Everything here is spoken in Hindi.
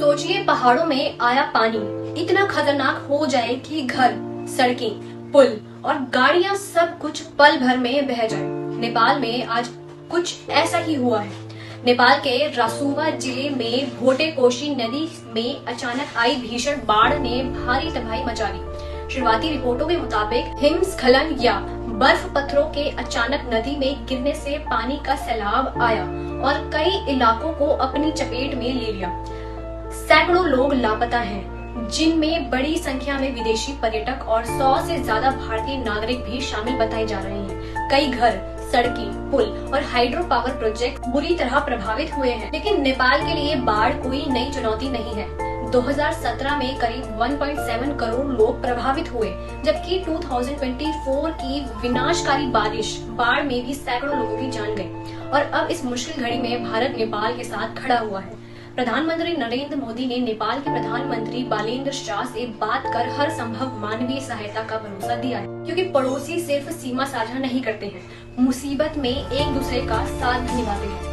सोचिए पहाड़ों में आया पानी इतना खतरनाक हो जाए कि घर, सड़कें, पुल और गाड़ियां सब कुछ पल भर में बह जाए। नेपाल में आज कुछ ऐसा ही हुआ है। नेपाल के रासुवा जिले में भोटेकोशी नदी में अचानक आई भीषण बाढ़ ने भारी तबाही मचा दी। शुरुआती रिपोर्टों के मुताबिक हिमस्खलन या बर्फ पत्थरों के अचानक नदी में गिरने से पानी का सैलाब आया और कई इलाकों को अपनी चपेट में ले लिया। सैकड़ों लोग लापता हैं, जिनमें बड़ी संख्या में विदेशी पर्यटक और 100 से ज्यादा भारतीय नागरिक भी शामिल बताए जा रहे हैं। कई घर, सड़कें, पुल और हाइड्रो पावर प्रोजेक्ट बुरी तरह प्रभावित हुए हैं। लेकिन नेपाल के लिए बाढ़ कोई नई चुनौती नहीं है। 2017 में करीब 1.7 करोड़ लोग प्रभावित हुए, जबकि 2024 की विनाशकारी बाढ़ में भी सैकड़ों लोगों की जान गई। और अब इस मुश्किल घड़ी में भारत नेपाल के साथ खड़ा हुआ है। प्रधानमंत्री नरेंद्र मोदी ने नेपाल के प्रधानमंत्री बालेन्द्र शाह से बात कर हर संभव मानवीय सहायता का भरोसा दिया है, क्योंकि पड़ोसी सिर्फ सीमा साझा नहीं करते हैं, मुसीबत में एक दूसरे का साथ निभाते हैं।